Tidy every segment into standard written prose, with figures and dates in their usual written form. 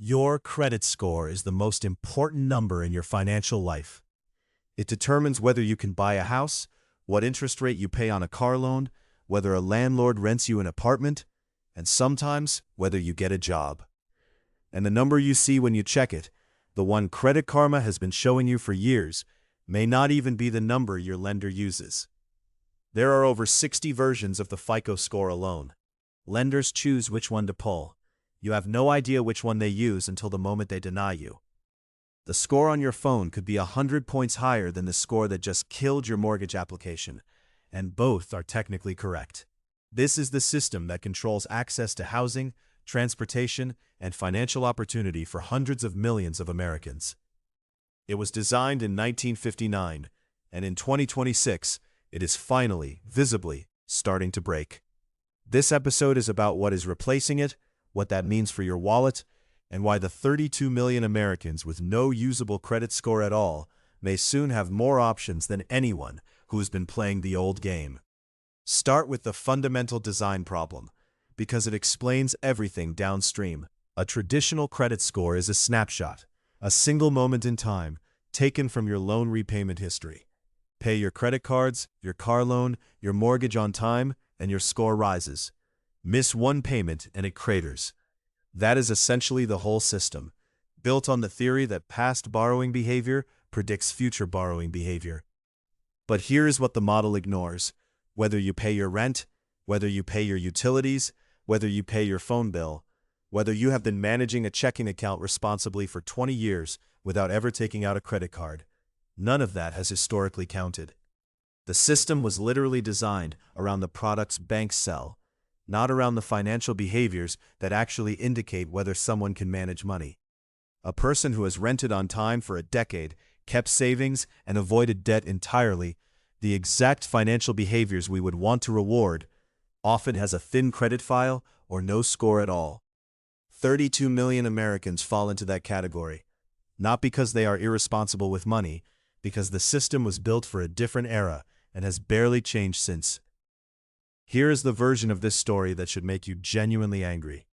Your credit score is the most important number in your financial life. It determines whether you can buy a house, what interest rate you pay on a car loan, whether a landlord rents you an apartment, and sometimes whether you get a job. And the number you see when you check it, the one Credit Karma has been showing you for years, may not even be the number your lender uses. There are over 60 versions of the FICO score alone. Lenders choose which one to pull. You have no idea which one they use until the moment they deny you. The score on your phone could be 100 points higher than the score that just killed your mortgage application, and both are technically correct. This is the system that controls access to housing, transportation, and financial opportunity for hundreds of millions of Americans. It was designed in 1959, and in 2026, it is finally, visibly, starting to break. This episode is about what is replacing it, what that means for your wallet, and why the 32 million Americans with no usable credit score at all may soon have more options than anyone who has been playing the old game. Start with the fundamental design problem, because it explains everything downstream. A traditional credit score is a snapshot, a single moment in time, taken from your loan repayment history. Pay your credit cards, your car loan, your mortgage on time, and your score rises. Miss one payment and it craters. That is essentially the whole system, built on the theory that past borrowing behavior predicts future borrowing behavior. But here is what the model ignores. Whether you pay your rent, whether you pay your utilities, whether you pay your phone bill, whether you have been managing a checking account responsibly for 20 years without ever taking out a credit card, none of that has historically counted. The system was literally designed around the products banks sell, not around the financial behaviors that actually indicate whether someone can manage money. A person who has rented on time for a decade, kept savings, and avoided debt entirely, the exact financial behaviors we would want to reward, often has a thin credit file or no score at all. 32 million Americans fall into that category, not because they are irresponsible with money, because the system was built for a different era and has barely changed since. Here is the version of this story that should make you genuinely angry.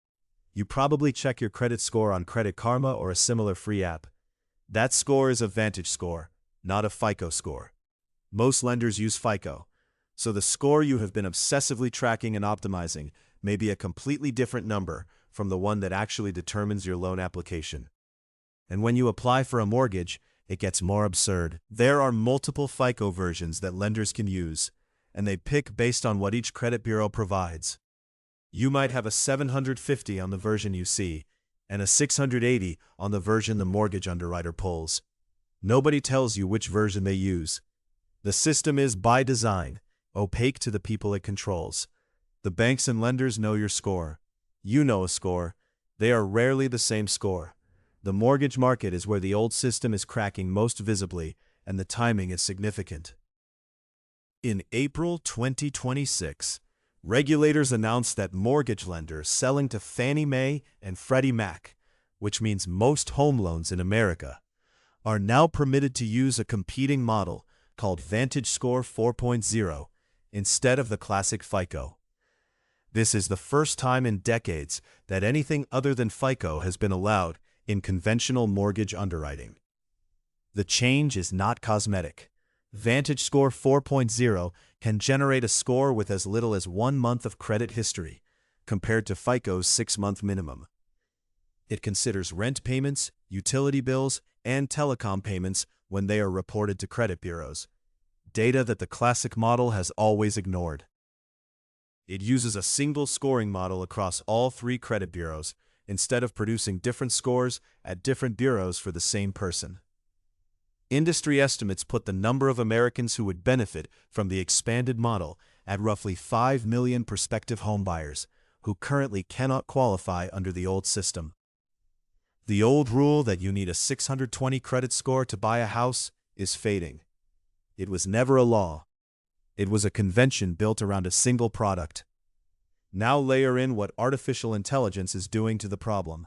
You probably check your credit score on Credit Karma or a similar free app. That score is a VantageScore, not a FICO score. Most lenders use FICO, so the score you have been obsessively tracking and optimizing may be a completely different number from the one that actually determines your loan application. And when you apply for a mortgage, it gets more absurd. There are multiple FICO versions that lenders can use, and they pick based on what each credit bureau provides. You might have a 750 on the version you see, and a 680 on the version the mortgage underwriter pulls. Nobody tells you which version they use. The system is, by design, opaque to the people it controls. The banks and lenders know your score. You know a score. They are rarely the same score. The mortgage market is where the old system is cracking most visibly, and the timing is significant. In April 2026, regulators announced that mortgage lenders selling to Fannie Mae and Freddie Mac, which means most home loans in America, are now permitted to use a competing model called VantageScore 4.0 instead of the classic FICO. This is the first time in decades that anything other than FICO has been allowed in conventional mortgage underwriting. The change is not cosmetic. VantageScore 4.0 can generate a score with as little as 1 month of credit history, compared to FICO's 6-month minimum. It considers rent payments, utility bills, and telecom payments when they are reported to credit bureaus, data that the classic model has always ignored. It uses a single scoring model across all 3 credit bureaus, instead of producing different scores at different bureaus for the same person. Industry estimates put the number of Americans who would benefit from the expanded model at roughly 5 million prospective homebuyers who currently cannot qualify under the old system. The old rule that you need a 620 credit score to buy a house is fading. It was never a law. It was a convention built around a single product. Now layer in what artificial intelligence is doing to the problem,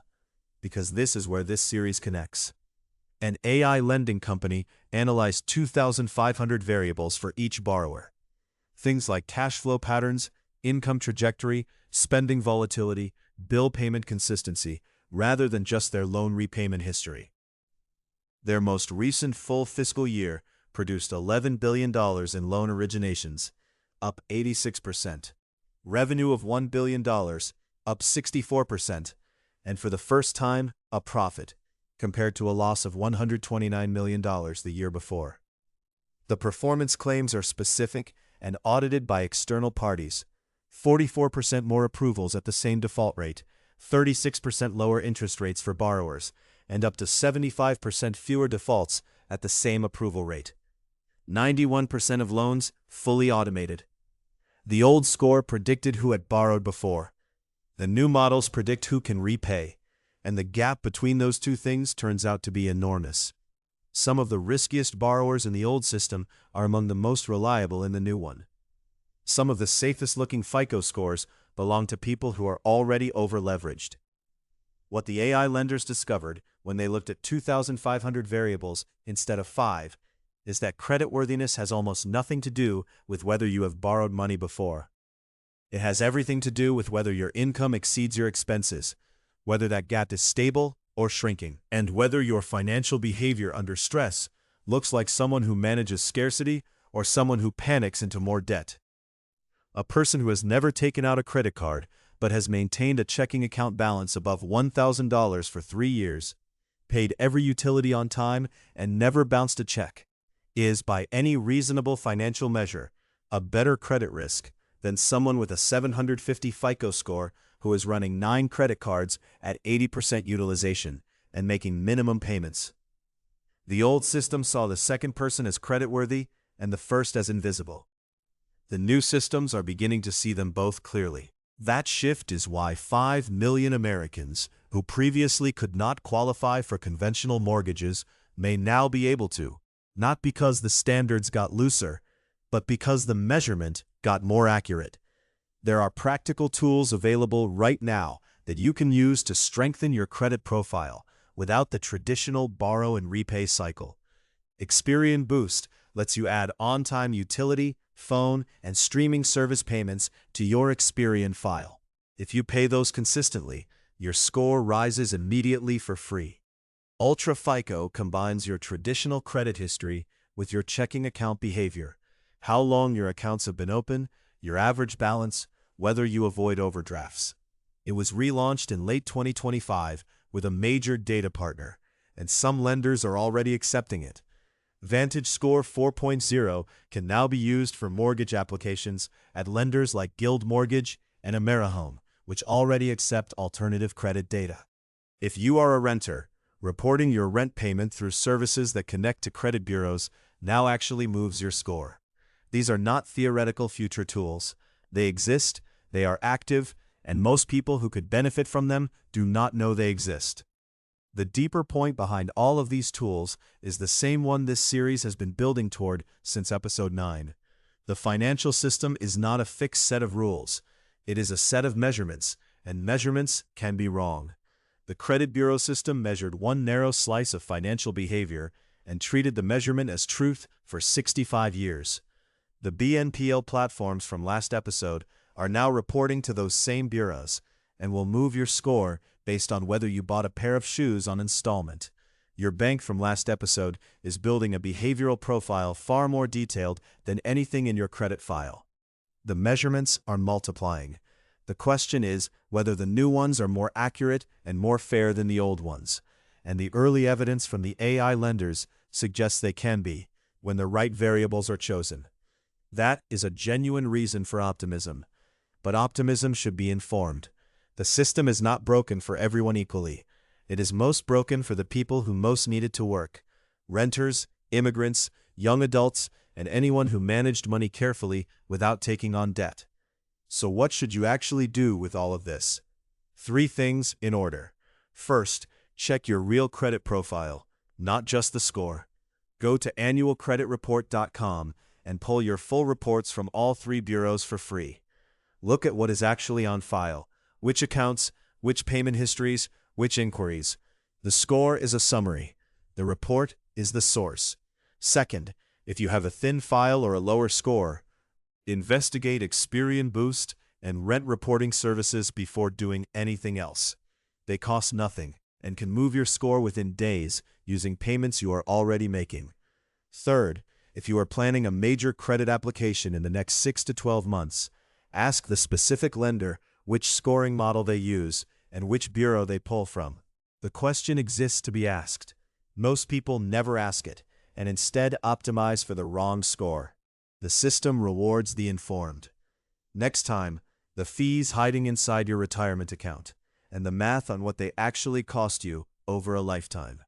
because this is where this series connects. An AI lending company analyzed 2,500 variables for each borrower. Things like cash flow patterns, income trajectory, spending volatility, bill payment consistency, rather than just their loan repayment history. Their most recent full fiscal year produced $11 billion in loan originations, up 86%, revenue of $1 billion, up 64%, and for the first time, a profit, compared to a loss of $129 million the year before. The performance claims are specific and audited by external parties. 44% more approvals at the same default rate, 36% lower interest rates for borrowers, and up to 75% fewer defaults at the same approval rate. 91% of loans fully automated. The old score predicted who had borrowed before. The new models predict who can repay, and the gap between those two things turns out to be enormous. Some of the riskiest borrowers in the old system are among the most reliable in the new one. Some of the safest-looking FICO scores belong to people who are already over-leveraged. What the AI lenders discovered when they looked at 2,500 variables instead of 5 is that creditworthiness has almost nothing to do with whether you have borrowed money before. It has everything to do with whether your income exceeds your expenses, whether that gap is stable or shrinking, and whether your financial behavior under stress looks like someone who manages scarcity or someone who panics into more debt. A person who has never taken out a credit card but has maintained a checking account balance above $1,000 for 3 years, paid every utility on time, and never bounced a check, is, by any reasonable financial measure, a better credit risk than someone with a 750 FICO score who is running 9 credit cards at 80% utilization and making minimum payments. The old system saw the second person as creditworthy and the first as invisible. The new systems are beginning to see them both clearly. That shift is why 5 million Americans who previously could not qualify for conventional mortgages may now be able to, not because the standards got looser, but because the measurement got more accurate. There are practical tools available right now that you can use to strengthen your credit profile without the traditional borrow and repay cycle. Experian Boost lets you add on-time utility, phone, and streaming service payments to your Experian file. If you pay those consistently, your score rises immediately for free. Ultra FICO combines your traditional credit history with your checking account behavior, how long your accounts have been open, your average balance, whether you avoid overdrafts. It was relaunched in late 2025 with a major data partner, and some lenders are already accepting it. VantageScore 4.0 can now be used for mortgage applications at lenders like Guild Mortgage and AmeriHome, which already accept alternative credit data. If you are a renter, reporting your rent payment through services that connect to credit bureaus now actually moves your score. These are not theoretical future tools. They exist, they are active, and most people who could benefit from them do not know they exist. The deeper point behind all of these tools is the same one this series has been building toward since episode 9. The financial system is not a fixed set of rules. It is a set of measurements, and measurements can be wrong. The credit bureau system measured one narrow slice of financial behavior and treated the measurement as truth for 65 years. The BNPL platforms from last episode are now reporting to those same bureaus and will move your score based on whether you bought a pair of shoes on installment. Your bank from last episode is building a behavioral profile far more detailed than anything in your credit file. The measurements are multiplying. The question is whether the new ones are more accurate and more fair than the old ones, and the early evidence from the AI lenders suggests they can be, when the right variables are chosen. That is a genuine reason for optimism. But optimism should be informed. The system is not broken for everyone equally. It is most broken for the people who most need it to work: renters, immigrants, young adults, and anyone who managed money carefully without taking on debt. So what should you actually do with all of this? 3 things in order. First, check your real credit profile, not just the score. Go to annualcreditreport.com and pull your full reports from all 3 bureaus for free. Look at what is actually on file. Which accounts, which payment histories, which inquiries. The score is a summary. The report is the source. Second, if you have a thin file or a lower score, investigate Experian Boost and rent reporting services before doing anything else. They cost nothing and can move your score within days using payments you are already making. Third, if you are planning a major credit application in the next 6 to 12 months, ask the specific lender which scoring model they use and which bureau they pull from. The question exists to be asked. Most people never ask it and instead optimize for the wrong score. The system rewards the informed. Next time, the fees hiding inside your retirement account and the math on what they actually cost you over a lifetime.